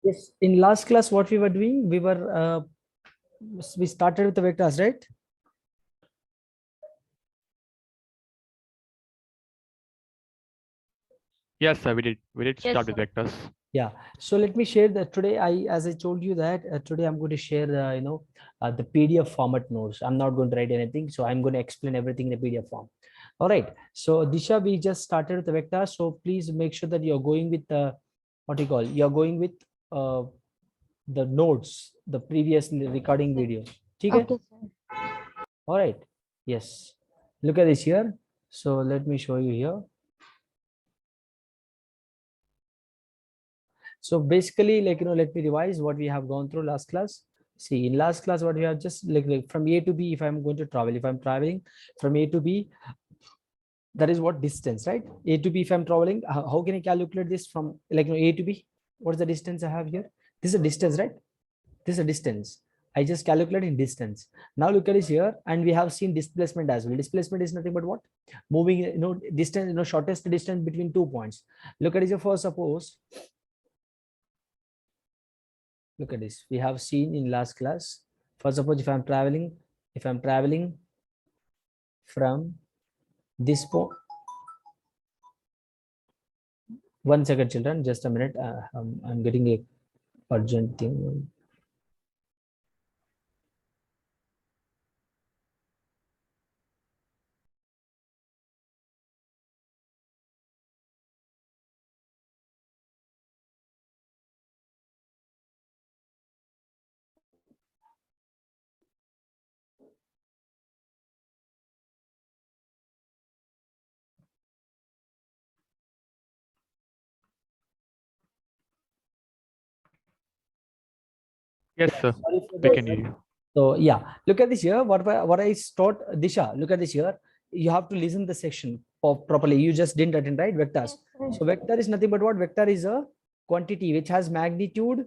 Yes, in last class, what we were doing, we started with the vectors, right? Yes, sir, we did. We did Yes, start with sir. vectors. Yeah. So let me share that today. As I told you that today I'm going to share, the PDF format notes. I'm not going to write anything, so I'm going to explain everything in a PDF form. All right. So Disha, we just started with the vectors. So please make sure that you're going with what you call. You're going with uh, the notes, the previous recording video. Okay. Okay, sir. All right. Yes. Look at this here. So let me show you here. So basically, let me revise what we have gone through last class. See, in last class, what we have just like from A to B, if I'm going to travel, if I'm traveling from A to B, that is what distance, right? A to B, if I'm traveling, how can I calculate this from A to B? What's the distance I have here? This is a distance, right? This is a distance. I just calculated distance. Now look at this here, and we have seen displacement as well. Displacement is nothing but what? Moving, distance, shortest distance between 2 points. Look at this here. For suppose, look at this. We have seen in last class. For suppose if I'm traveling from this point, 1 second, children, just a minute. I'm getting a urgent thing. Yes, Yeah, sir, sorry for we that. can hear you. So yeah, look at this here. What I taught Disha. Look at this here. You have to listen the section properly. You just didn't attend, right? Vectors. Yes, sir. So vector is nothing but what? Vector is a quantity which has magnitude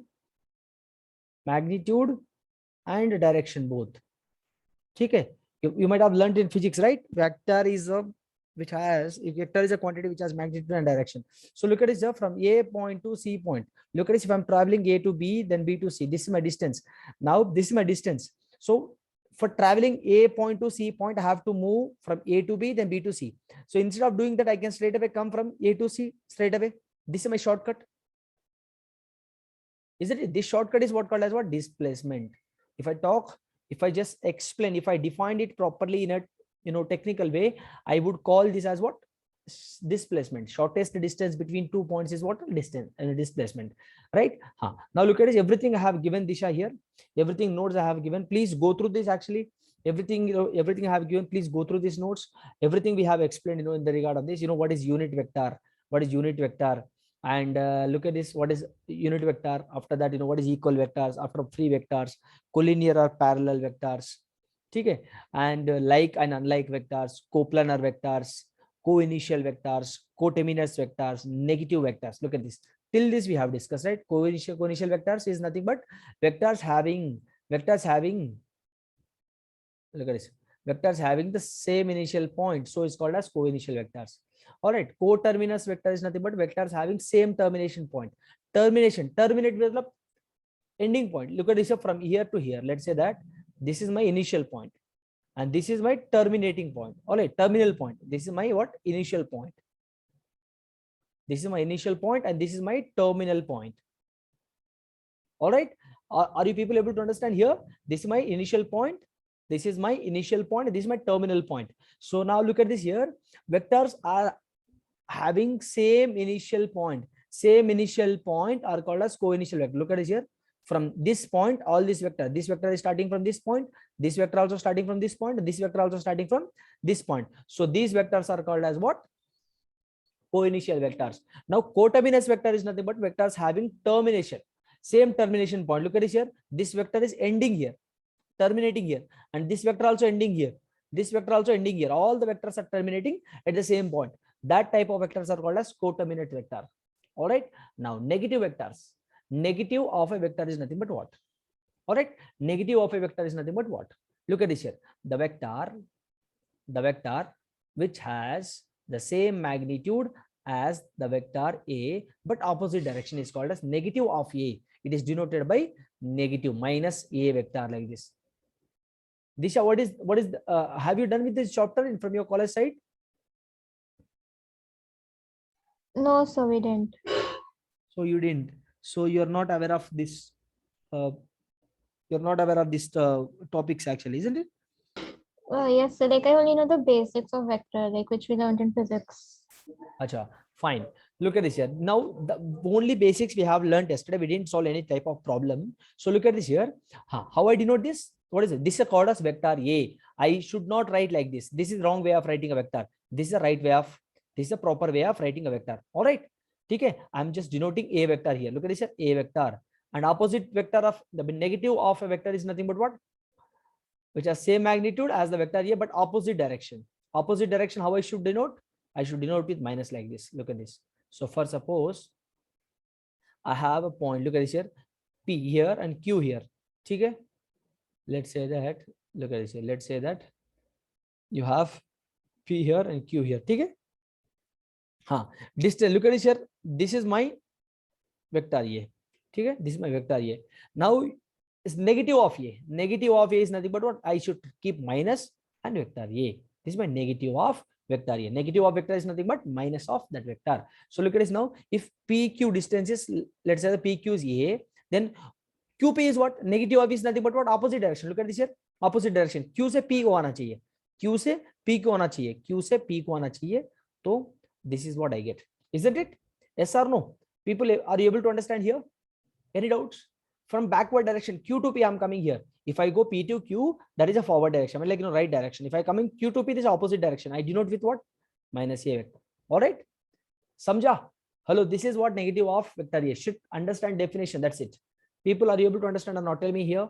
and direction both. Okay. You might have learned in physics, right? Vector is a vector is a quantity which has magnitude and direction. So look at this here from A point to C point. Look at this. If I'm traveling A to B, then B to C. This is my distance. Now this is my distance. So for traveling A point to C point, I have to move from A to B, then B to C. So instead of doing that, I can straight away come from A to C straight away. This is my shortcut. Isn't it? This shortcut is what called as what? Displacement. If I just explain, if I defined it properly in a technical way, I would call this as what? Displacement. Shortest distance between 2 points is what? Distance and displacement, right? Now look at this. Everything I have given Disha here, everything notes I have given. Please go through this. Actually, everything I have given. Please go through these notes. Everything we have explained, in the regard of this. What is unit vector? What is unit vector? And look at this. What is unit vector? After that, what is equal vectors? After free vectors, collinear or parallel vectors. Okay. And like and unlike vectors, coplanar vectors, co-initial vectors, coterminous vectors, negative vectors. Look at this. Till this we have discussed, right? Co-initial vectors is nothing but vectors having look at this, vectors having the same initial point, so it's called as co-initial vectors. All right, coterminous vector is nothing but vectors having same termination point. Terminate with the ending point. Look at this from here to here. Let's say that this is my initial point and this is my terminating point. All right, terminal point. This is my what? Initial point. This is my initial point and this is my terminal point. All right, are you people able to understand here? This is my initial point, this is my initial point, this is my terminal point. So now look at this here. Vectors are having same initial point are called as co-initial vector. Look at this here. From this point, all this vector is starting from this point, this vector also starting from this point, this vector also starting from this point. So these vectors are called as what? Co-initial vectors. Now coterminous vector is nothing but vectors having termination, same termination point. Look at this here. This vector is ending here, terminating here, and this vector also ending here, this vector also ending here. All the vectors are terminating at the same point. That type of vectors are called as coterminate vector. All right. Now negative vectors. Negative of a vector is nothing but what? All right. Negative of a vector is nothing but what? Look at this here. The vector which has the same magnitude as the vector A, but opposite direction is called as negative of A. It is denoted by negative minus A vector like this. Disha, what is have you done with this chapter in from your college side? No, sir, we didn't. So you didn't. So you're not aware of this. You're not aware of these topics actually, isn't it? Yes, sir. Like I only know the basics of vector, like which we learned in physics. Acha, fine. Look at this here. Now the only basics we have learned yesterday. We didn't solve any type of problem. So look at this here. How I denote this? What is it? This is called as vector A. I should not write like this. This is wrong way of writing a vector. This is the right way of. This is the proper way of writing a vector. All right. Okay. I'm just denoting A vector here. Look at this here. A vector. And opposite vector of the negative of a vector is nothing but what? Which has same magnitude as the vector A, but opposite direction. Opposite direction. How I should denote? I should denote with minus like this. Look at this. So for suppose I have a point, look at this here, P here and Q here. Okay. Let's say that, look at this here. Let's say that you have P here and Q here. Okay. Distance, look at this here. This is my vector A. Okay. This is my vector A. Now it's negative of A. Negative of A is nothing but what? I should keep minus and vector A. This is my negative of vector A. Negative of vector is nothing but minus of that vector. So look at this now. If PQ distance is, let's say the PQ is A, then QP is what? Negative of is nothing but what? Opposite direction. Look at this here. Opposite direction. Q से P को आना चाहिए. Q से P को आना चाहिए. Q से P को आना चाहिए. So this is what I get. Isn't it? Yes or no? People, are you able to understand here? Any doubts? From backward direction, Q to P, I'm coming here. If I go P to Q, that is a forward direction. I mean, like, right direction. If I come in Q to P, this is opposite direction. I denote with what? Minus A vector. All right. Samjha? Hello, this is what negative of vector A. Should understand definition. That's it. People, are you able to understand or not? Tell me here.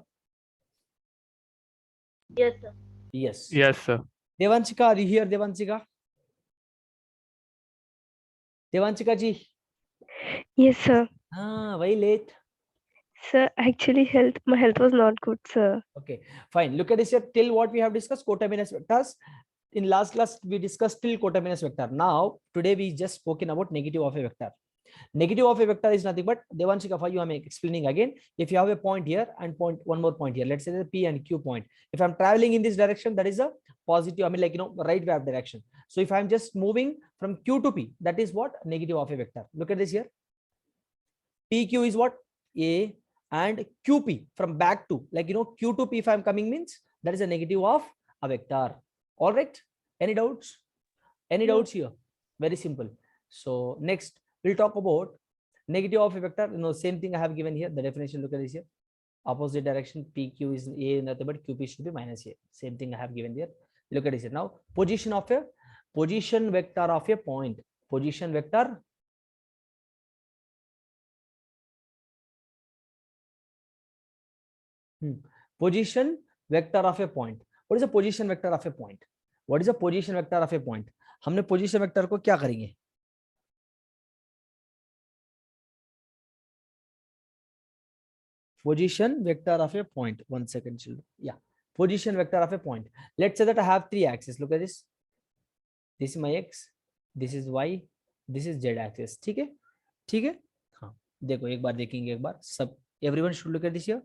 Yes, sir. Yes. Yes, sir. Devanshika, are you here, Devanshika? Devanshika ji. Yes, sir. Why late? Sir, actually, my health was not good, sir. Okay, fine. Look at this here. Till what we have discussed, coterminous vectors. In last class, we discussed till coterminous vector. Now, today we just spoken about negative of a vector. Negative of a vector is nothing but, Devanshika, for you, I'm explaining again. If you have a point here and one more point here, let's say the P and Q point. If I'm traveling in this direction, that is a positive, I mean, like, right way of direction. So if I'm just moving from Q to P, that is what? Negative of a vector. Look at this here. PQ is what? A, and QP from back to, like, Q to P, if I'm coming, means that is a negative of a vector. All right. Any doubts? Any doubts here? Very simple. So next we'll talk about negative of a vector. Same thing I have given here. The definition, look at this here. Opposite direction, PQ is A, nothing but QP should be minus A. Same thing I have given there. Look at this here. Now position vector of a point. Position vector. Position vector of a point. What is a position vector of a point? What is a position vector of a point? हमने position vector को क्या करेंगे? Position vector of a point. 1 second, children. Yeah. Position vector of a point. Let's say that I have 3 axes. Look at this. This is my x. This is y. This is z axis. ठीक है? ठीक है? हाँ. देखो एक बार देखेंगे एक बार. सब everyone should look at this here.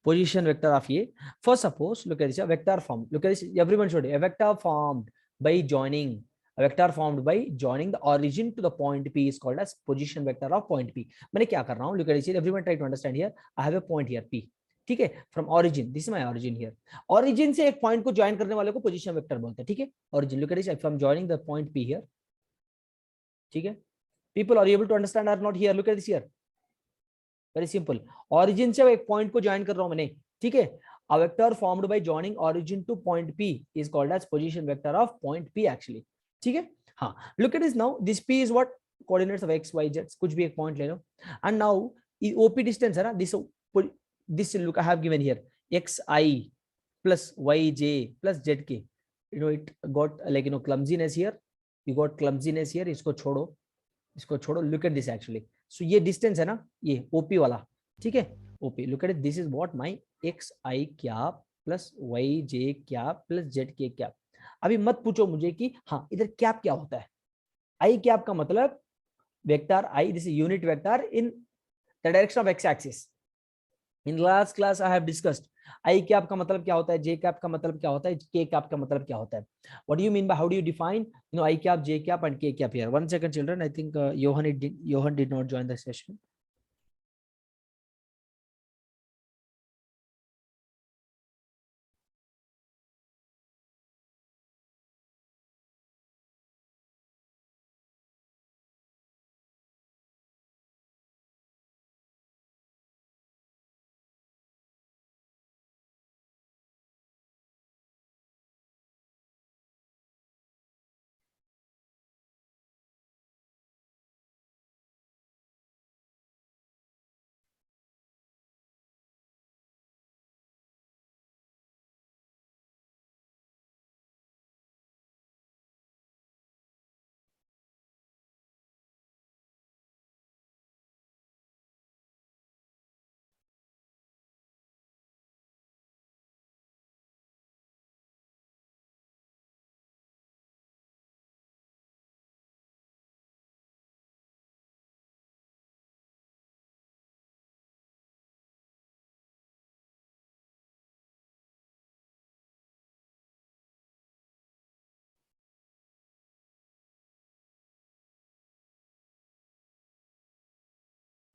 Position vector of A. First, suppose, look at this, a vector formed. Look at this, everyone should. A vector formed by joining. A vector formed by joining the origin to the point P is called as position vector of point P. मैंने क्या कर रहा हूँ? Look at this. Everyone try to understand here. I have a point here P. ठीक है? From origin. This is my origin here. Origin से एक point को join करने वाले को position vector बोलते हैं. ठीक है? Origin. Look at this. If I'm joining the point P here. ठीक है? People, are you able to understand or not here? Look at this here. Very simple. Origin से एक point को join कर रहा हूँ मैंने. ठीक है? A vector formed by joining origin to point P is called as position vector of point P actually. ठीक है? हाँ. Look at this now. This P is what? Coordinates of x, y, z. कुछ भी एक point ले लो. And now OP distance है ना? This look I have given here. xi plus yj plus zk. It got like clumsiness here. You got clumsiness here. इसको छोड़ो. इसको छोड़ो. Look at this actually. So ये distance है ना? ये OP वाला. ठीक है? OP. Look at it. This is what my xi cap plus yj cap plus zk cap. अभी मत पूछो मुझे कि हाँ इधर कैप क्या होता है। आई कैप का मतलब vector I, this is unit vector in the direction of x axis. In last class I have discussed I cap का मतलब क्या होता है, जे कैप का मतलब क्या होता है, के कैप का मतलब क्या होता है। What do you mean by, how do you define I cap, J cap and के cap here? 1 second children, I think Johan did not join the session.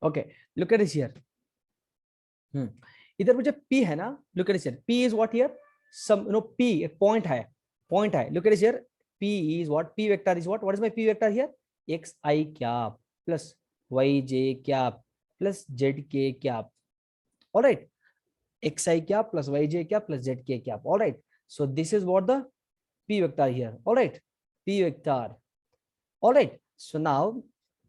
Okay, look at this here. इधर मुझे P है ना, look at this here. P is what here? Some P एक point है, point है. Look at this here. P is what? P vector is what? What is my P vector here? X I cap plus Y J cap plus Z K cap. All right. X I cap plus Y J cap plus Z K cap. All right. So this is what the P vector here. All right. P vector. All right. So now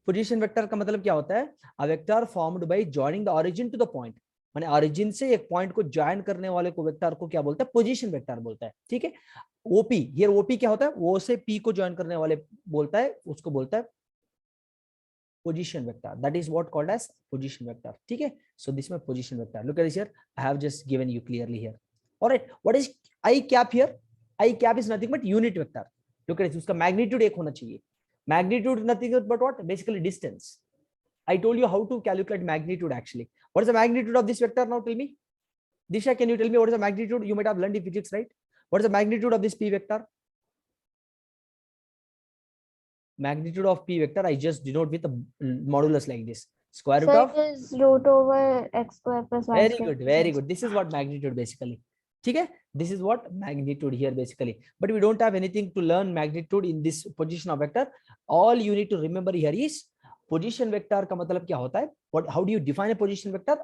position vector का मतलब क्या होता है? A vector formed by joining the origin to the point, माने origin से एक point को join करने वाले को वेक्टर को क्या बोलता है? पोजीशन वेक्टर बोलता है। ठीक है, ओपी हियर, ओपी क्या होता है? वो से पी को ज्वाइन करने वाले बोलता है, उसको बोलता है position vector, that is what called as position vector. ठीक है, so this my position vector, look at this here, I have just given you clearly here. Alright, what is i cap here? I cap is nothing but unit vector. Look at this, उसका magnitude एक होना चाहिए। Magnitude nothing but what? Basically distance. I told you how to calculate magnitude actually. What is the magnitude of this vector now? Tell me. Disha, can you tell me what is the magnitude? You might have learned in physics, right? What is the magnitude of this P vector? Magnitude of P vector, I just denote with a modulus like this. Square root So of? it is root over x square plus y Very square. good, very good. This is what magnitude basically. Okay, this is what magnitude here basically, but we don't have anything to learn magnitude in this position of vector. All you need to remember here is position vector का मतलब क्या होता है? What, how do you define a position vector?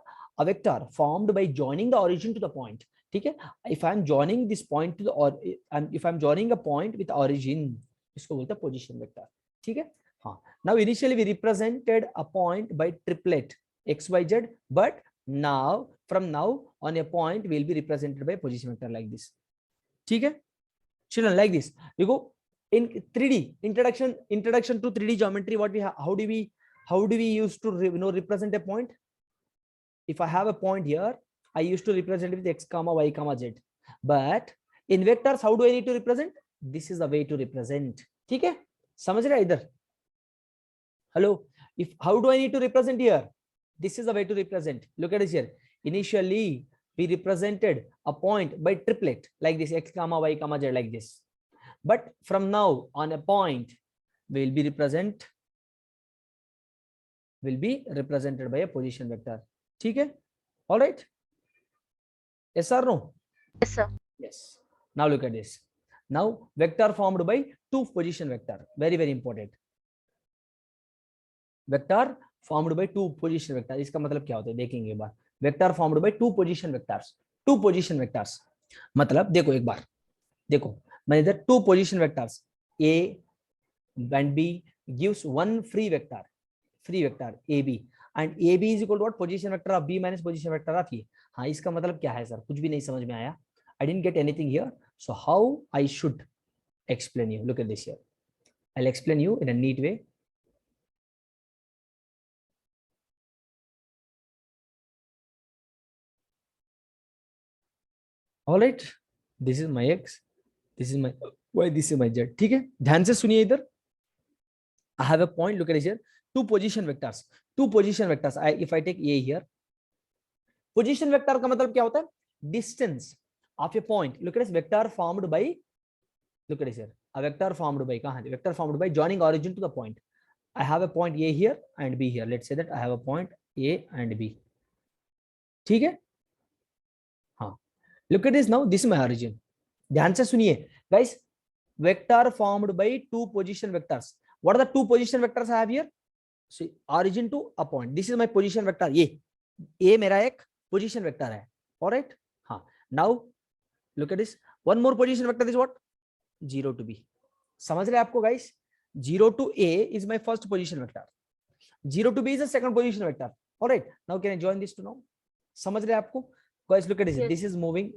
A vector formed by joining the origin to the point. ठीक है, if I am joining this point to the, or and if I am joining a point with origin, इसको बोलते हैं position vector. ठीक है, हाँ. Now initially we represented a point by triplet x y z, but now from now on a point will be represented by position vector like this. ठीक है children, like this. You go in 3D introduction to 3D geometry. What we have, how do we use to represent a point? If I have a point here, I used to represent with x comma y comma z, but in vectors how do I need to represent? This is the way to represent. ठीक है, समझ रहे इधर? Hello, if how do I need to represent here? This is the way to represent. Look at this here. Initially we represented a point by triplet like this, x comma y comma z like this, but from now on a point will be represented by a position vector. ठीक है, all right? Yes or no? Yes, sir. Yes. Now look at this. Now vector formed by two position vector, very very important. Vector formed by two position vector, इसका मतलब क्या होता है देखेंगे एक बार. Vector formed by two position vectors. मतलब देखो एक बार, देखो मैं इधर two position vectors A and B gives one free vector AB, and AB is equal to what? Position vector of B minus position vector of A. हाँ, इसका मतलब क्या है सर? कुछ भी नहीं समझ में आया. I didn't get anything here. So how I should explain you? Look at this here. I'll explain you in a neat way. All right, this is my x, this is my Why this is my z? ठीक है, ध्यान से सुनिए इधर. I have a point. Look at it here. Two position vectors. Two position vectors. If I take A here, position vector का मतलब क्या होता है? Distance of a point. Look at this vector formed by. Look at this here. A vector formed by कहाँ? Vector formed by joining origin to the point. I have a point A here and B here. Let's say that I have a point A and B. ठीक है? हाँ. Look at this now. This is my origin. ध्यान से सुनिए, guys. Vector formed by two position vectors. What are the two position vectors I have here? See, origin to a point. This is my position vector. ये मेरा एक position vector है. Alright? हाँ. Now look at this. One more position vector is what? 0 to B. समझ रहे आपको guys? 0 to A is my first position vector. 0 to B is the second position vector. Alright. Now can I join this to now? समझ रहे आपको? Guys, look at this. Yes. This is moving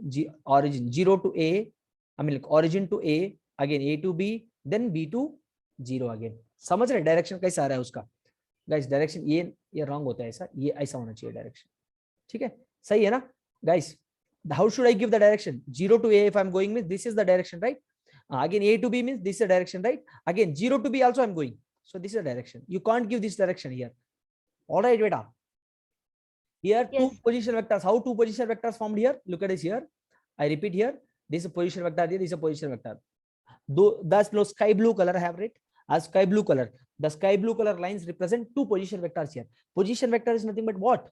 origin 0 to A. I mean like origin to A, again A to B, then B to 0 again. समझ रहे direction कैसा आ रहा है उसका? Guys, direction ये रॉन्ग होता है, ऐसा ये ऐसा होना चाहिए डायरेक्शन. ठीक है, सही है ना guys? How should I give the direction? 0 to A if I'm going means this is the direction, right? Again A to B means this is the direction, right? Again 0 to B also I'm going, so this is the direction. You can't give this direction here. All right, beta. Here two Yes. position vectors. How two position vectors formed here? Look at this here. I repeat here. This is a position vector here. This is a position vector. The sky blue color I have written as sky blue color. The sky blue color lines represent two position vectors here. Position vector is nothing but what?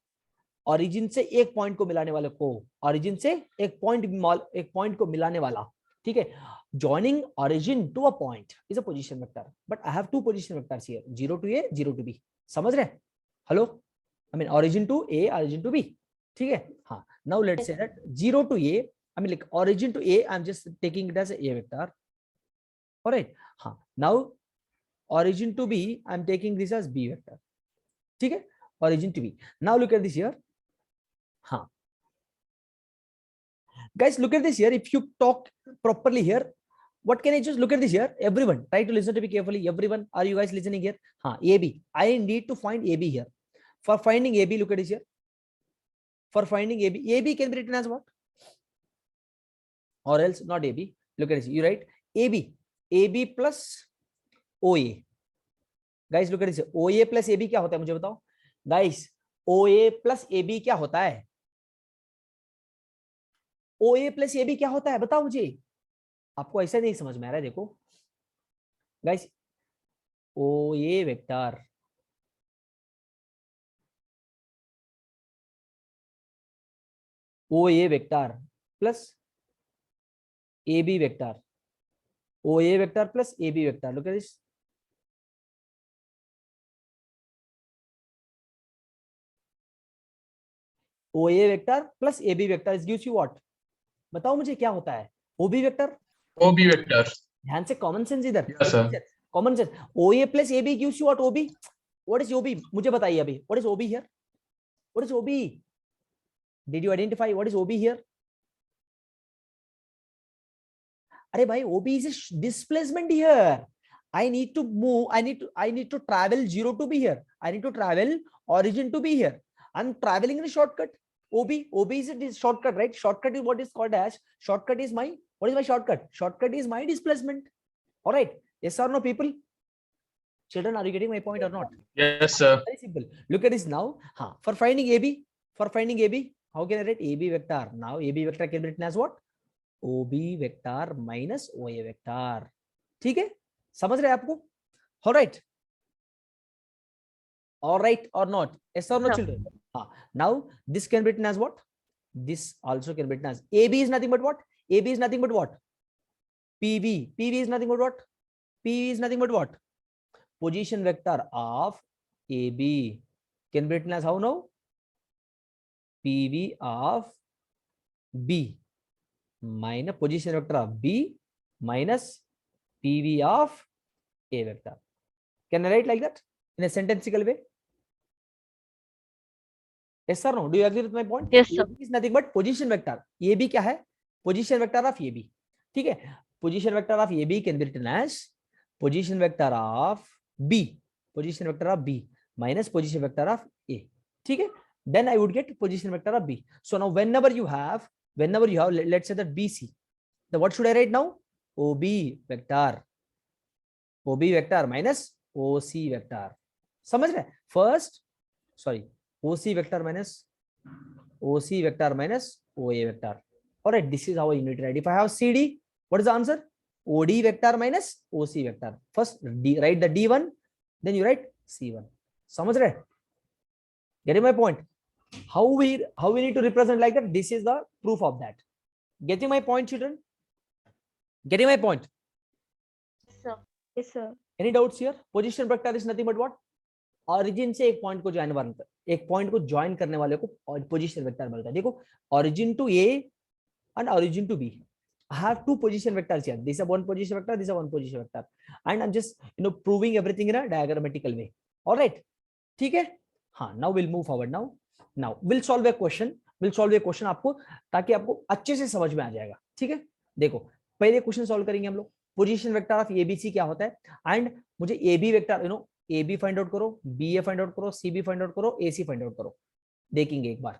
Origin से एक point को मिलाने वाले को. Origin से एक point को मिलाने वाला. ठीक है. Joining origin to a point is a position vector. But I have two position vectors here. 0 to A, 0 to B. समझ रहे? Hello? I mean origin to A, origin to B. ठीक है. हाँ. Now let's say that 0 to A. I mean like origin to A. I'm just taking it as a vector. All right. हाँ. Now origin to B. I'm taking this as B vector. ठीक है. Origin to B. Now look at this here. हाँ. Guys, look at this here. If you talk properly here, what can I just look at this here? Everyone, try to listen to me carefully. Everyone, are you guys listening here? हाँ. AB. I need to find AB here. For finding AB, look at this here. For finding AB, AB can be written as what? Or else not AB. Look at this. You write AB. AB plus OA. Guys, look at this. OA plus AB क्या होता है मुझे बताओ? Guys, OA plus AB क्या होता है? OA plus AB क्या होता है? बताओ मुझे. आपको ऐसा नहीं समझ में आ रहा है, देखो. Guys, OA vector. OA vector plus AB vector. OA vector plus AB vector. Look at this. OA vector plus AB vector is gives you what? बताओ मुझे क्या होता है? OB vector. OB vector. ध्यान से कॉमन सेंस इधर. Yes, sir. Common sense. OA plus AB gives you what? OB. What is OB? मुझे बताइए अभी. What is OB here? What is OB? Did you identify what is OB here? अरे भाई, OB is a displacement here. I need to move. I need to travel 0 to be here. I need to travel origin to be here. I'm traveling in a shortcut. OB is a shortcut, right? Shortcut is what is called as shortcut is my, what is my shortcut? Shortcut is my displacement. All right. Yes or no, people? Children, are you getting my point or not? Yes, sir. Very simple. Look at this now. For finding AB, how can I write AB vector? Now AB vector can be written as what? OB vector minus OA vector. ठीक है? समझ रहे हैं आपको? All right. All right or not? Yes or no, No. children? Now this can be written as what? This also can be written as AB is nothing but what? AB is nothing but what? PV. PV is nothing but what? PV is nothing but what? Position vector of AB can be written as how now? PV of B minus position vector of B minus PV of A vector. Can I write like that in a sentenceable way? Yes or no? Do you agree with my point? Yes, sir. AB is nothing but position vector. AB क्या है? Position vector of AB. ठीक है? Position vector of AB can be written as position vector of B. Position vector of B minus position vector of A. ठीक है? Then I would get position vector of B. So now whenever you have, let's say that BC, then what should I write now? OB vector, OB vector minus OC vector, समझ रहे? First sorry OC vector minus OC vector minus OA vector. All right, this is how I need to write. If I have CD, what is the answer? OD vector minus OC vector. First write the D1, then you write C1. समझ रहे? Getting my point? How we need to represent like that? This is the proof of that. Getting my point, children? Getting my point? sir. Yes, sir. Any doubts here? Position vector is nothing but what? Origin से एक point को join एक point को join करने वाले को position vector बोलता है. देखो, origin to A and origin to B. I have two position vectors here. This is one position vector, this is one position vector, and I'm just proving everything in a diagrammatical way. All right, ठीक है? हाँ, now we'll move forward. Now we'll solve a question. We'll solve a question आपको, ताकि आपको अच्छे से समझ में आ जाएगा. ठीक है? देखो, पहले क्वेश्चन सॉल्व करेंगे हम लोग. पोजीशन वेक्टर ऑफ ABC क्या होता है, एंड मुझे AB vector AB find out करो, BA फाइंड आउट करो, CB फाइंड आउट करो, AC फाइंड आउट करो. देखेंगे एक बार.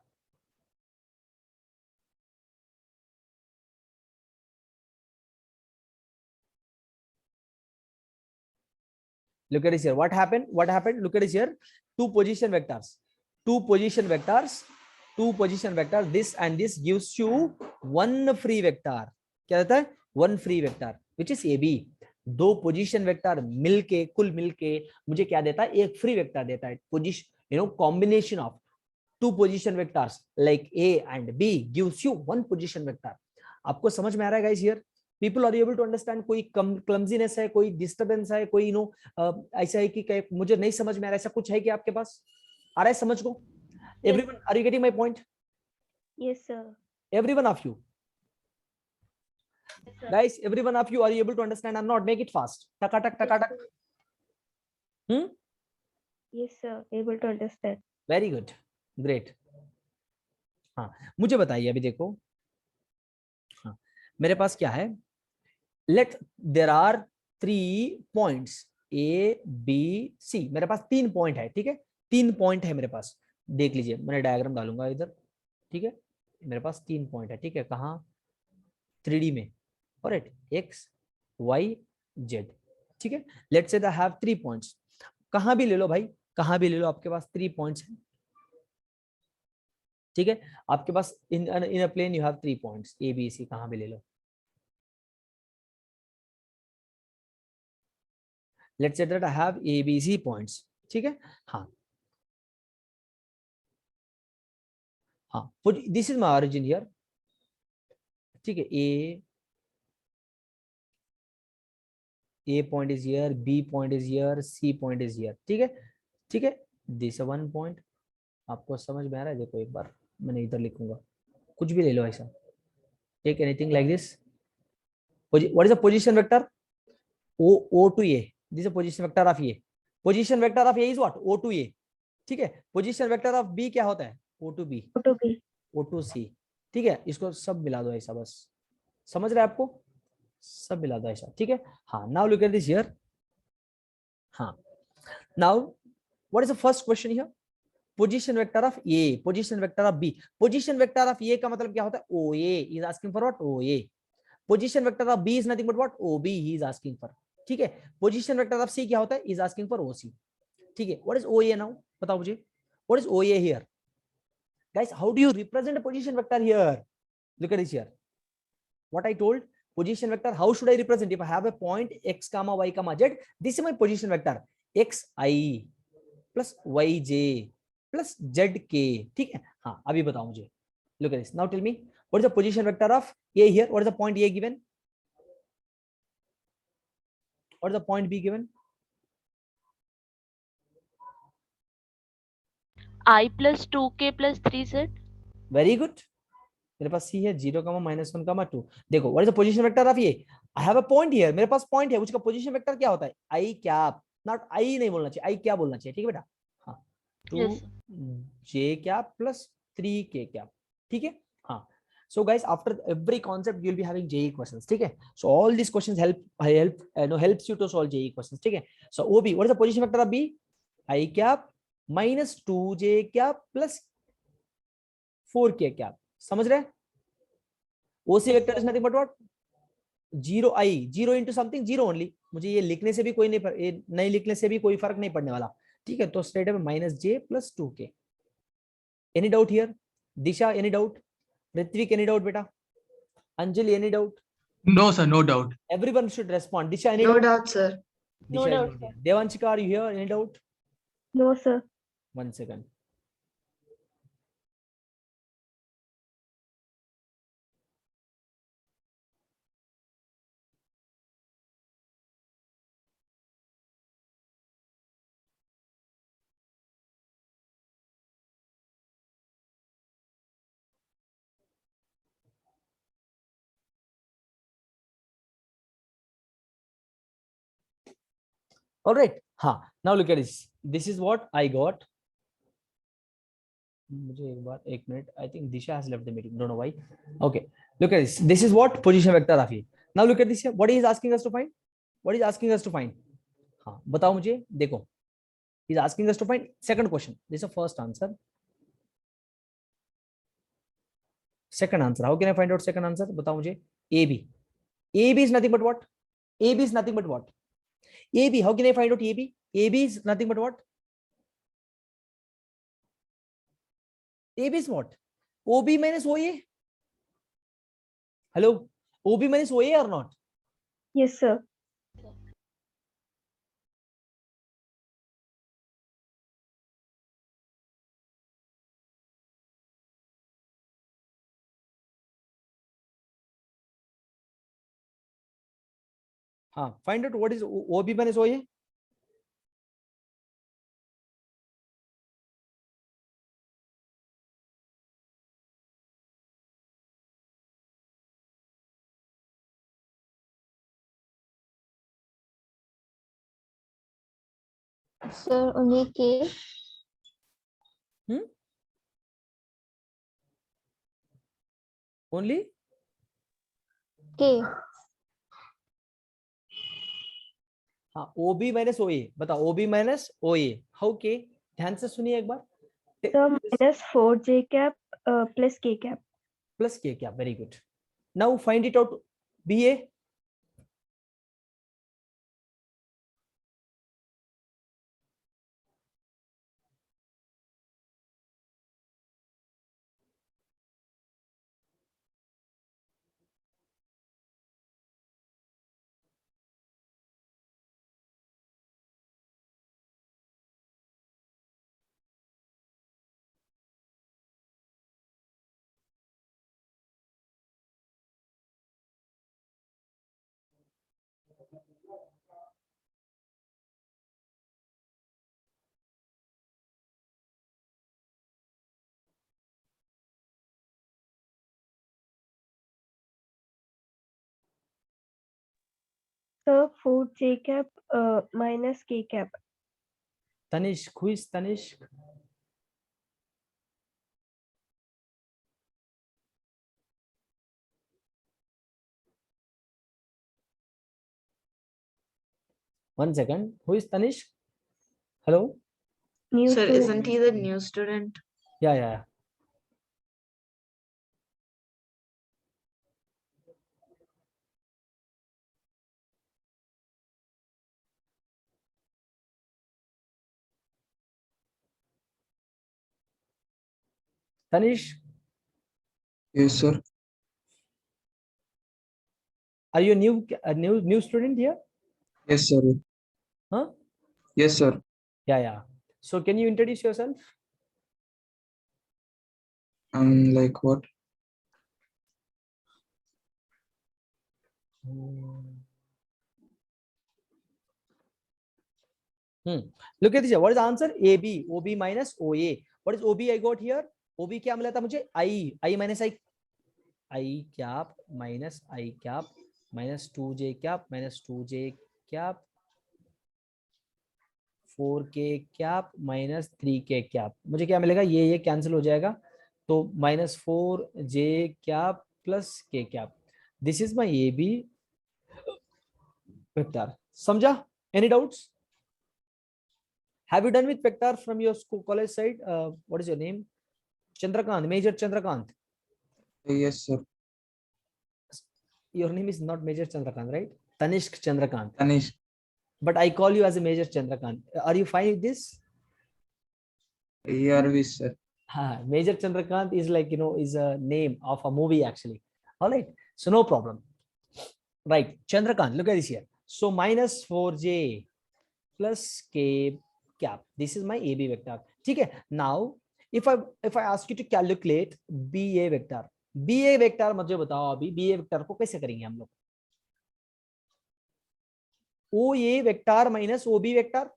Look at this here. What happened? Look at this here. Two position vectors. This and this gives you one free vector. क्या रहता है? One free vector, which is AB. दो position vector मिलके, कुल मिलके मुझे क्या देता है? एक फ्री वेक्टर देता है. Position, combination of two position vectors like A and B gives you one position vector. आपको समझ में आ रहा है guys here? People are able to understand? कोई clumsiness है, कोई disturbance है, कोई ऐसा है कि मुझे नहीं समझ में आ रहा है, ऐसा कुछ है कि आपके पास आ रहा है समझ को? Everyone, are you getting my point? Yes, sir. Everyone of you, guys, everyone of you, are you able to understand? I'm not. Make it fast. Taka tak taka tak. Yes, sir. Able to understand. Very good, great. हाँ, मुझे बताइए अभी देखो. हाँ, मेरे पास क्या है? There are 3 points A, B, C. मेरे पास 3 पॉइंट है. ठीक है, 3 पॉइंट है मेरे पास. देख लीजिए, मैंने डायग्राम डालूंगा इधर. ठीक है, मेरे पास 3 पॉइंट है. ठीक है, कहाँ? 3D में. Alright, X, Y, Z. ठीक है, let's say I have 3 points. कहाँ भी ले लो भाई, कहाँ भी ले लो, आपके पास 3 पॉइंट्स हैं. ठीक है, आपके पास in a plane you have 3 points A, B, C. कहाँ भी ले लो. Let's say that I have A, B, C points. ठीक है, हाँ हाँ, this is my origin here. ठीक है, A point is here, B point is here, C point is here. ठीक है, ठीक है, this is 1 point. आपको समझ में आ रहा है? देखो एक बार मैंने इधर लिखूंगा, कुछ भी ले लो ऐसा. Take anything like this. What is the position vector? O to A. This is a position vector of A. Position vector of A is what? O to A. ठीक है, position vector of B क्या होता है? O to B. O to B. O to C. ठीक है, इसको सब मिला दो ऐसा, बस समझ रहे हैं आपको? सब मिला दो ऐसा. ठीक है, हाँ. Now look at this here. हाँ, now what is the first question here? Position vector of A, position vector of B. Position vector of A का मतलब क्या होता है? OA is asking for what? OA. Position vector of B is nothing but what? OB he is asking for. ठीक है, position vector of सी क्या होता है? इज आस्किंग फॉर ओसी. ठीक है, व्हाट इज ओए नाउ? बताओ मुझे, व्हाट इज ओए here guys? How do you represent a position vector here? Look at this here. What I told, position vector, how should I represent? If I have a point x, y, z, this is my position vector. xi plus yj plus zk. ठीक है, हाँ, अभी बताओ मुझे. Look at this now, tell me what is the position vector of a here? What is the point a given? What is the point B given? I plus 2k plus 3z. Very good. मेरे पास C है 0, -1, 2. देखो, what is the position vector of A? I have a point here. मेरे पास point है, उसका position vector क्या होता है? I cap. Not I नहीं बोलना चाहिए, I क्या बोलना चाहिए. ठीक है बेटा? हाँ, 2j cap plus 3k cap. ठीक है, हाँ. So guys, after every concept you'll be having JEE questions. ठीक है, so all these questions helps you to solve JEE questions. ठीक है, so OB, what is the position vector of B? I cap minus 2j cap plus 4k cap. समझ रहे? OC vector is nothing but what? Zero I, zero into something zero only, मुझे ये लिखने से भी कोई नहीं, ये नहीं लिखने से भी कोई फर्क नहीं पड़ने वाला, ठीक है। तो straight away minus j plus 2k। Any doubt here? Disha any doubt? Ritvik any doubt बेटा? Anjali any doubt? No, sir. No doubt. Everyone should respond. Disha, any No doubt? doubt, sir. No Disha, doubt, any sir. doubt? Devanshika, are you here? Any doubt? No, sir. 1 second. All right. Now look at this. This is what I got. मुझे एक बार, एक minute, I think Disha has left the meeting. Don't know why. Okay. Look at this. This is what position vector of A. Now look at this here. What he is asking us to find? What is asking us to find? बताओ मुझे, देखो. He is asking us to find second question. This is the first answer. Second answer. How can I find out second answer? बताओ मुझे. AB. AB is nothing but what? AB is nothing but what? AB. How can I find out AB? AB is nothing but what? AB is what? OB minus OA. Hello? OB minus OA or not? Yes, sir. Find out what is OB minus OA. Sir, only K. Only K. OB minus OA. बताओ OB minus OA. How K? ध्यान से सुनिए एक बार. So minus 4j cap plus k cap. Plus K cap. Very good. Now find it out. BA. So 4j cap minus k cap. Tanishq. Who is Tanishq? One second. Who is Tanishq? Hello? New Sir, student. isn't he the new student? Yeah. Tanishq, Yes, sir. are you a new student here? Yes, sir. Huh? Yes, sir. Yeah. So can you introduce yourself? Like what? Look at this here. What is the answer? AB. OB minus OA. What is OB I got here? OB क्या मिला था मुझे? I minus I cap minus I cap minus 2j cap minus 2j cap 4k cap minus 3k cap. मुझे क्या मिलेगा? ये cancel हो जाएगा, तो minus 4j cap plus k cap. This is my AB vector. समझा? Any doubts? Have you done with vector from your school college side? What is your name? Chandrakant, Major Chandrakant. Yes, sir. your name is not Major Chandrakant, right? Tanishq Chandrakant. Tanish. But I call you as a Major Chandrakant. Are you fine with this? ARV, sir. Major Chandrakant is like, is a name of a movie actually. All right. So no problem. Right. Chandrakant, look at this here. So minus 4j plus k cap. This is my AB vector. Okay. Now, if I ask you to calculate BA vector, BA vector मुझे बताओ अभी BA vector को कैसे करेंगे हम लोग? OA vector minus OB vector.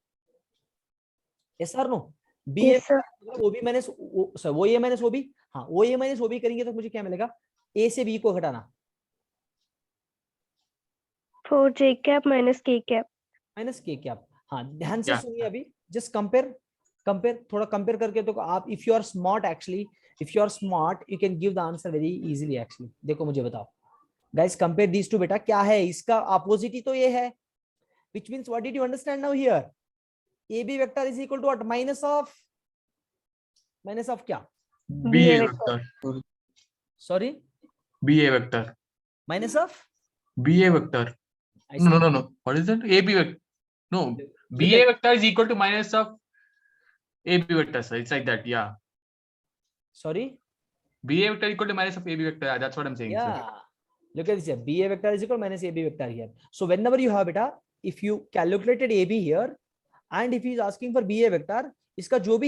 Yes or no? BA Yes, sir. OB minus OA minus OB. हाँ, OA minus OB करेंगे तो मुझे क्या मिलेगा? A से B को घटाना. 4j cap minus k cap. Minus के क्या? हाँ, ध्यान से Yeah. सुनिए अभी. जस्ट कंपेयर थोड़ा कंपेयर करके तो आप if you are smart actually, if you are smart you can give the answer very easily actually. देखो मुझे बताओ गाइस, कंपेयर दीस टू. बेटा क्या है इसका अपोजिट ही तो ये है, which means what did you understand now here? AB vector is equal to what? Minus of क्या? BA vector. vector. Sorry, BA vector. Minus of. BA vector. No. What is that? AB vector. No. BA vector is equal to minus of AB vector, sir. It's like that. Yeah. Sorry. BA vector equal to minus of AB vector. Yeah, that's what I'm saying, sir. Yeah. Look at this here. BA vector is equal minus AB vector here. So whenever you have beta, if you calculated AB here and if he is asking for BA vector, इसका जो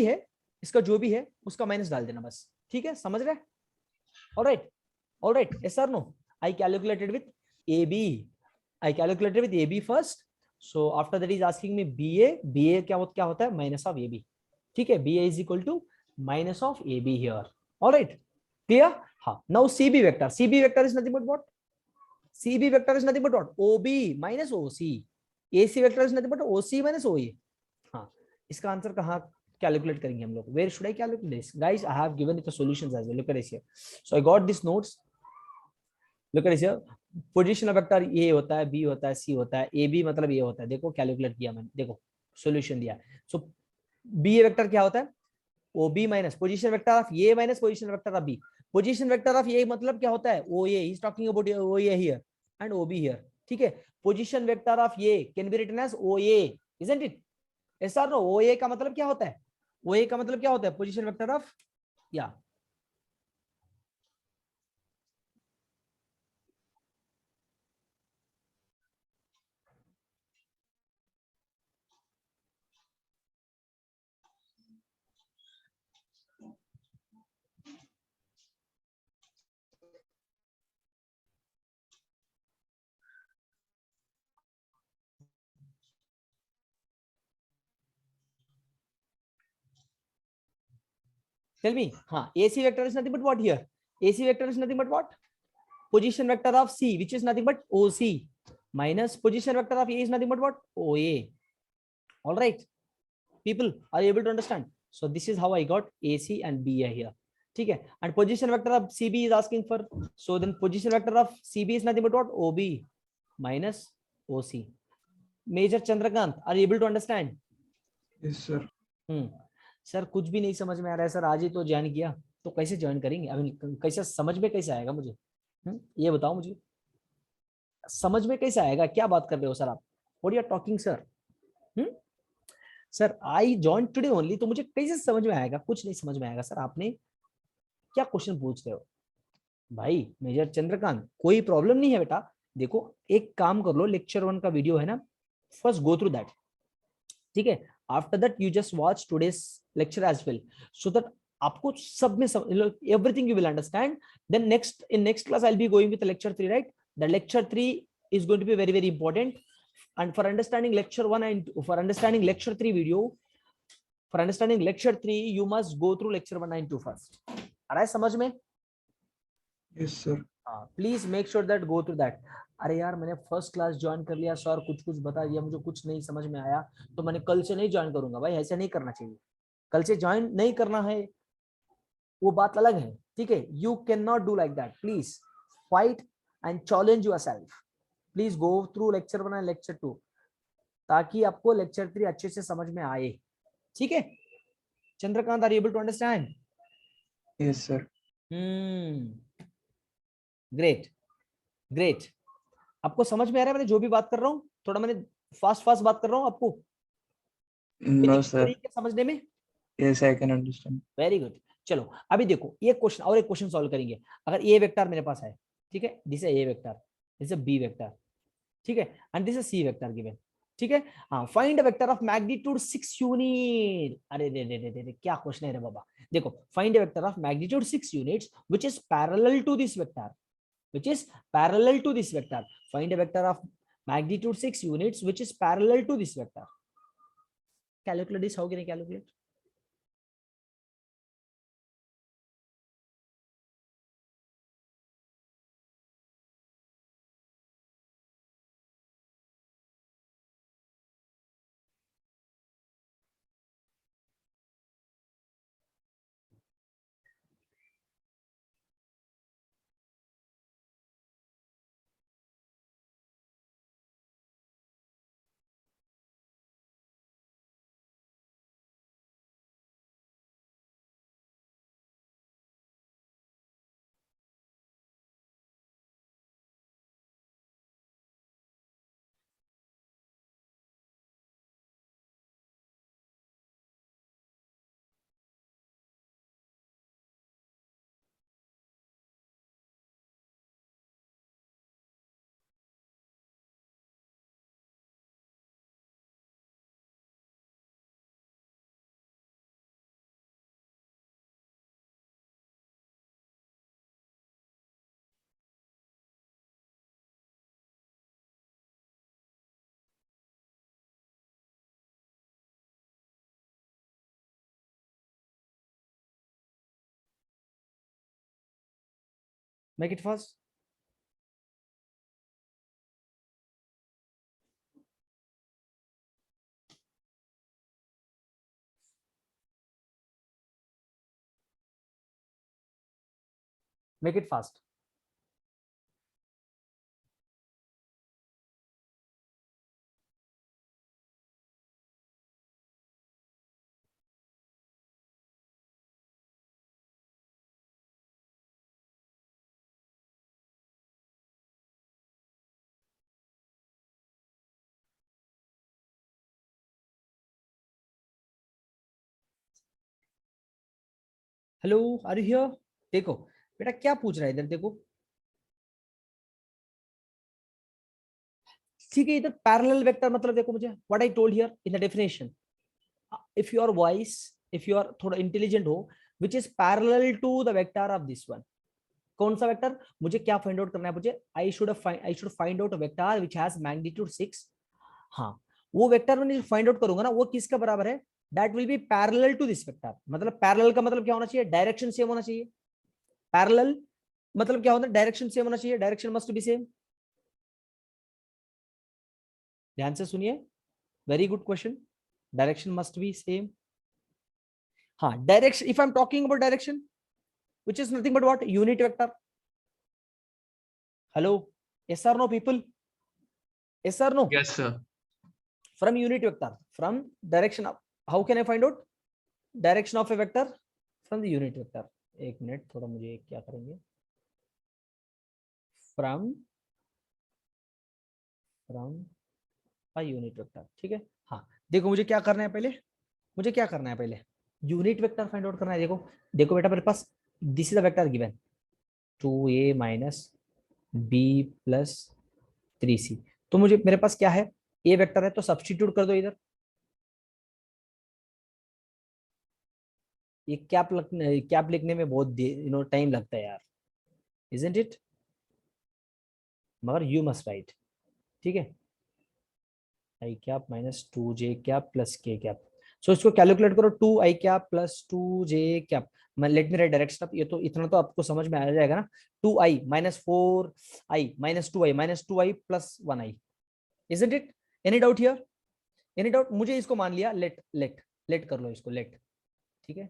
भी है उसका minus डाल देना बस. ठीक है, समझ रहे? All right. Yes or no? I calculated with AB first. So after that he is asking me BA क्या होता है? Minus of AB. ठीक है, BA is equal to minus of AB here. All right. Clear? हाँ. Now CB vector. CB vector is nothing but what? CB vector is nothing but what? OB minus OC. AC vector is nothing but OC minus OA. हाँ. इसका answer कहाँ calculate करेंगे हम लोग? Where should I calculate this? Guys, I have given it the solutions as well. Look at this here. So I got these notes. Look at this here. Position vector A होता है, B होता है, सी होता है, A B मतलब ये होता है. देखो कैलकुलेट किया मैंने, देखो सॉल्यूशन दिया. सो बी ए वेक्टर क्या होता है? O B minus position vector of A minus position vector of B. Position vector of A मतलब क्या होता है? O A. He is talking about O A here and O B here. ठीक है, position vector of A can be written as O A, isn't it? Yes और no? O A का मतलब क्या होता है? ओ ए का मतलब क्या होता है? पोजीशन वेक्टर ऑफ, या tell me. हाँ, AC vector is nothing but what here? AC vector is nothing but what? Position vector of C, which is nothing but OC, minus position vector of A is nothing but what? OA. All right, people, are you able to understand? So this is how I got AC and BA here. ठीक है, and position vector of CB is asking for, so then position vector of CB is nothing but what? OB minus OC. Major Chandrakant, are you able to understand? Yes, sir. Sir कुछ भी नहीं समझ में आ रहा है sir. आज ही तो join किया, तो कैसे ज्वाइन करेंगे? अभी कैसे समझ में कैसे आएगा मुझे? ये बताओ मुझे, समझ में कैसे आएगा? क्या बात कर रहे हो सर आप? What you are talking sir? Sir I join today only, तो मुझे कैसे समझ में आएगा? कुछ नहीं समझ में आएगा सर. आपने क्या क्वेश्चन पूछ रहे हो भाई? मेजर चंद्रकांत, कोई प्रॉब्लम नहीं है बेटा. देखो एक काम कर लो, लेक्चर 1 का वीडियो है ना, फर्स्ट गो थ्रू दैट. ठीक है, after that you just watch today's lecture as well, so that आपको सब में everything you will understand. Then in next class I'll be going with lecture 3, right? The lecture 3 is going to be very, very important. And for understanding lecture 1 and for understanding lecture 3 video, for understanding lecture 3, you must go through lecture 1 and 2 first. आ रहा है समझ में? Yes, sir. Please make sure that go through that. अरे यार मैंने first class join कर लिया sir, कुछ बता दिया, मुझे कुछ नहीं समझ में आया, तो मैंने कल से नहीं ज्वाइन करूंगा. भाई ऐसा नहीं करना चाहिए. कल से ज्वाइन नहीं करना है वो बात अलग है. ठीक है, you can not do like that. Please fight and challenge yourself. Please go through lecture 1 and lecture 2 ताकि आपको लेक्चर 3 अच्छे से समझ में आए. ठीक है Chandrakant, are you able to understand? Yes, sir. Great. Great. आपको समझ में आ रहा है मैंने जो भी बात कर रहा हूँ? थोड़ा मैंने फास्ट बात कर रहा हूँ आपको No, sir. तरीके से समझने में? Yes, I can understand. Very good. चलो अभी देखो एक क्वेश्चन और एक क्वेश्चन सॉल्व करेंगे। अगर ए वेक्टर मेरे पास है, ठीक है, दिस है ए वेक्टर, दिस है बी वेक्टर, ठीक है, एंड दिस है सी वेक्टर गिवन, ठीक है। हाँ, find a vector of magnitude 6 unit. अरे दे क्या क्वेश्चन है रे बाबा। देखो, find a vector of magnitude 6 units which is parallel to this vector, which is parallel to this vector. Find a vector of magnitude 6 units which is parallel to this vector. Calculate this. How can I calculate? Make it fast. Make it fast. Hello, are you here? देखो बेटा क्या पूछ रहा है इधर, देखो ठीक है। इधर पैरेलल वेक्टर मतलब देखो मुझे what I told here in the definition, if you are wise, if you are थोड़ा इंटेलिजेंट हो, which is parallel to the vector of this one. कौन सा वेक्टर मुझे क्या फाइंड आउट करना है? मुझे I should find out a vector which has magnitude 6। हाँ, वो वेक्टर मैंने फाइंड आउट करूंगा ना, वो किसका बराबर है? That will be parallel to this vector. मतलब पैरेलल का मतलब क्या होना चाहिए? डायरेक्शन सेम होना चाहिए। पैरेलल मतलब क्या होता है? डायरेक्शन सेम होना चाहिए। Direction must be same. ध्यान से सुनिए, very good question. Direction must be same. हाँ, direction, if I am talking about direction which is nothing but what? Unit vector. Hello, yes or no people? Yes or no? Yes, sir. From unit vector, from direction of, how can I find out direction of a vector? From the unit vector. एक minute, थोड़ा मुझे क्या करेंगे, from a unit vector, ठीक है। हाँ देखो, मुझे क्या करना है पहले, मुझे क्या करना है पहले, यूनिट वेक्टर फाइंड आउट करना है। देखो देखो बेटा, मेरे पास this is the vector given 2a minus b plus 3c। तो मुझे, मेरे पास क्या है? ए वेक्टर है, तो सब्स्टिट्यूट कर दो इधर। ये कैप लिखने में बहुत टाइम लगता है यार, इजंट इट? मगर यू मस्ट राइट, ठीक है। I cap minus 2j cap plus k cap. So इसको कैलकुलेट करो, 2i cap plus 2j cap. मैं लेट मी राइट डायरेक्शन। ये तो इतना तो आपको समझ में आ जाएगा ना। 2i minus 4i minus 2i plus 1i। Isn't it? Any doubt here? Any doubt? मुझे इसको मान लिया, लेट कर लो इसको, लेट, ठीक है।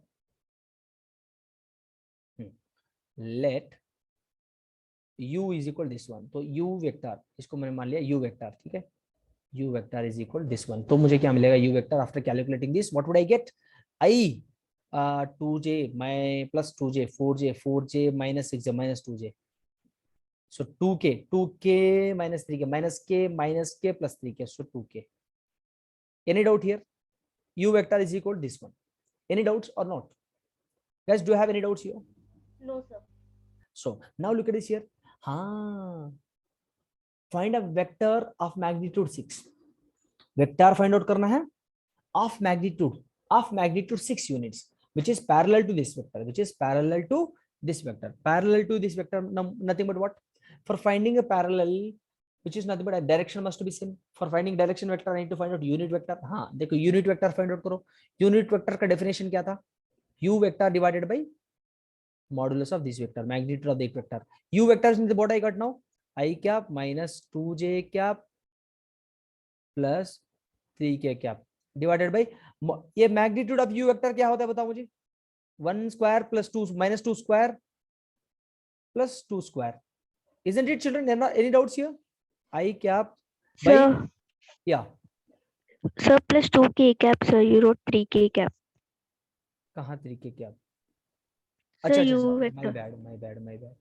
Let u is equal this one, तो u वेक्टर, इसको मैंने मान लिया u वेक्टर, ठीक है। u vector is equal this one, तो मुझे क्या मिलेगा? u vector after calculating this, what would I get? i 2j माइ plus 2j 4j minus 6j minus 2j। So 2k minus 3k minus k plus 3k. So 2k. Any doubt here? U vector is equal to this one. Any doubts or not? Guys, do you have any doubts here? No, sir. So now look at this here. Find a vector of magnitude 6. Vector find out karna hai of magnitude 6 units, which is parallel to this vector, parallel to this vector, nothing but what? For finding a parallel, which is nothing but a direction must be same. For finding direction vector, I need to find out unit vector. हाँ देखो unit vector find out करो. Unit vector का definition क्या था? U vector divided by modulus of this vector, magnitude of the vector. U vector is what I got now? I cap minus 2j cap plus 3k cap divided by ये magnitude of U vector क्या होता है बताओ मुझे? 1 square plus 2 minus 2 square plus 2 square. Isn't it, children? Any doubts here? I cap by Sir, yeah. sir plus 2k cap, sir. You wrote 3k cap. कहाँ 3k cap? Sir, अच्छा U अच्छा, vector. my bad.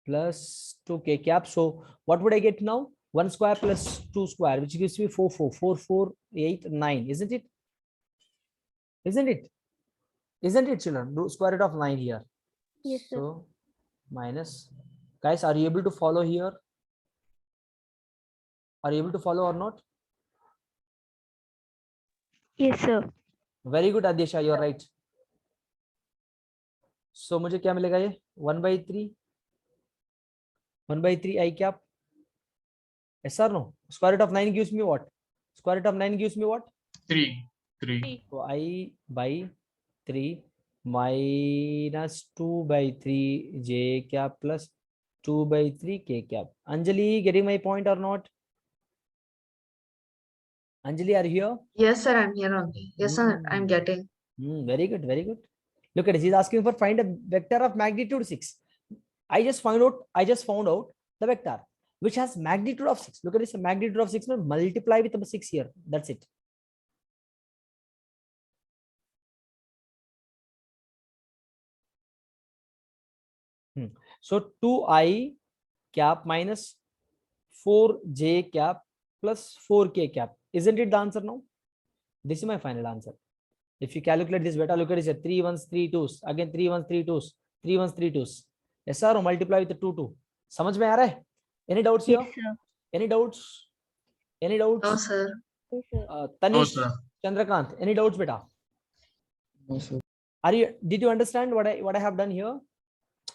Plus 2k cap. So what would I get now? 1 square plus 2 square, which gives me 4, 4, 8, 9. Isn't it? Isn't it, children? Do square root of 9 here. Yes, sir. So minus. Guys, are you able to follow here? Are you able to follow or not? Yes, sir. Very good, Adesha, you're right. So मुझे क्या मिलेगा ये? 1/3 I cap. Yes or no? Square root of 9 gives me what? Square root of 9 gives me what? 3. So I by 3 minus 2/3 j cap plus 2/3 k cap. Anjali, getting my point or not? Anjali, are you here? Yes, sir, I'm here only. Yes, sir, I'm getting. Very good. Look at it. He's asking for find a vector of magnitude 6. I just found out the vector which has magnitude of 6. Look at this, magnitude of 6 means multiply with 6 here. That's it. So 2i cap minus 4j cap plus 4k cap. Isn't it the answer now? This is my final answer. If you calculate this beta, look at this, 3 1s 3 2s, again 3 1s 3 2s, 3 1s 3 2s. Yes sir, multiply with the 2 2. समझ में आ रहा है? Any doubts here? Yes, sir. Any doubts? No, sir. Yes, sir. Tanish, sir. Chandrakant, any doubts beta? No, sir. Did you understand what I have done here?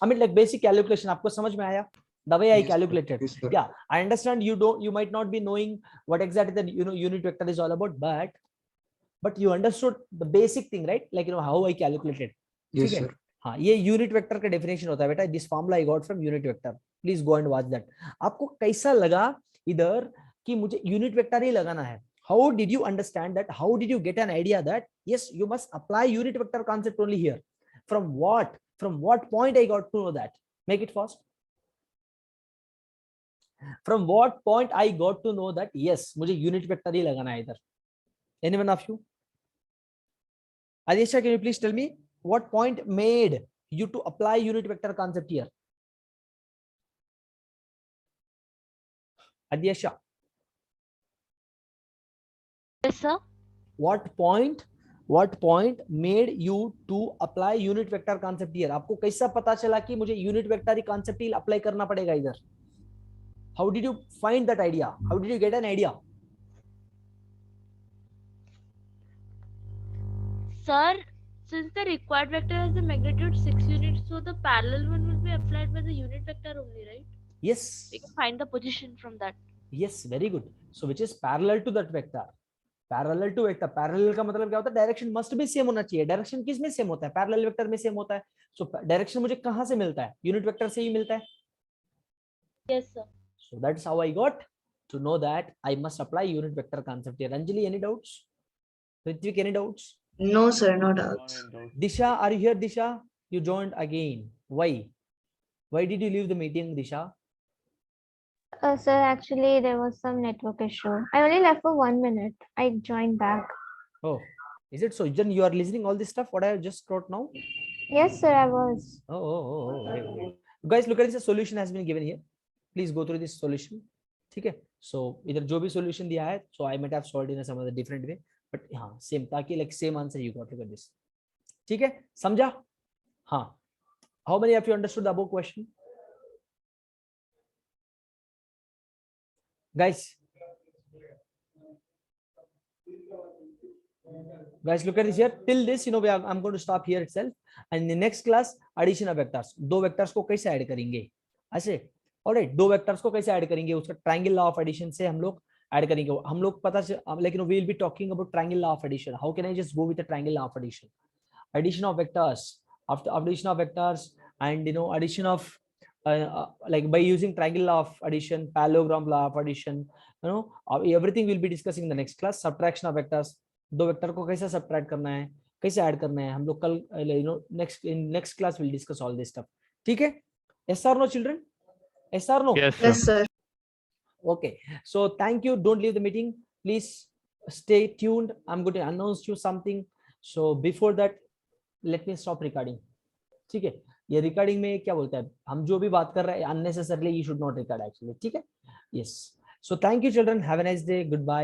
I mean, like basic calculation, आपको समझ में आया? The way I Yes, sir. calculated. Yes, sir. Yeah, I understand you might not be knowing what exactly the unit vector is all about, but you understood the basic thing, right? Like how I calculated. Yes, ठीक है? sir. हाँ, ये unit vector का definition होता है बेटा. This formula I got from unit vector. Please go and watch that. आपको कैसा लगा इधर कि मुझे यूनिट वेक्टर ही लगाना है? How did you understand that? How did you get an idea that yes, you must apply unit vector concept only here? From what point I got to know that? Make it fast. From what point I got to know that yes, मुझे unit vector ही लगाना है इधर? Anyone of you? Adesha, can you please tell me what point made you to apply unit vector concept here? Adesha, Yes, sir. what point made you to apply unit vector concept here? आपको कैसा पता चला कि मुझे unit vector ही concept ही apply करना पड़ेगा इधर? How did you find that idea? How did you get an idea? Sir, since the required vector has the magnitude 6 units, so the parallel one will be applied by the unit vector only, right? Yes. We can find the position from that. Yes, very good. So which is parallel to that vector. Parallel to vector. Parallel का मतलब क्या होता है? Direction must be same होना चाहिए. Direction किस में same होता है? Parallel vector में same होता है. So direction मुझे कहाँ से मिलता है? Unit vector से ही मिलता है. Yes, sir. So that's how I got to know that I must apply unit vector concept here. Anjali, any doubts? Ritvik, any doubts? No, sir, no doubts. Disha, are you here, Disha? You joined again. Why? Why did you leave the meeting, Disha? Sir, actually, there was some network issue. I only left for 1 minute. I joined back. Oh, is it so? Then you are listening all this stuff, what I have just wrote now? Yes, sir, I was. Wait. Guys, look at this. Solution has been given here. Please go through this solution. ठीक है? So इधर जो भी solution दिया है, so I might have solved in some other different way, but हाँ same ताकि like same answer you got. Look at this. ठीक है? समझा? हाँ. How many of you understood the above question? Guys, look at this here. Till this, I'm going to stop here itself. And in the next class, addition of vectors. दो vectors को कैसे add करेंगे? ऐसे. Alright, दो vectors को कैसे add करेंगे? उसका triangle law of addition से हम लोग ऐड करेंगे. हम लोग पता से, like we will be talking about triangle law of addition. How can I just go with the triangle law of addition? Addition of vectors. After addition of vectors, and addition of like by using triangle law of addition, parallelogram law of addition, everything we'll be discussing in the next class. Subtraction of vectors. दो vector को कैसे subtract करना है, कैसे add करना है, हम लोग कल next class will discuss all this stuff. ठीक है? Yes or no, children? Yes or no? Yes, sir. Yes, sir. Okay, so thank you. Don't leave the meeting, please. Stay tuned. I'm going to announce you something. So before that, let me stop recording. ठीक है? ये recording में क्या बोलता है, हम जो भी बात कर रहे हैं unnecessarily you should not record actually. ठीक है? Yes. So thank you, children. Have a nice day. Goodbye.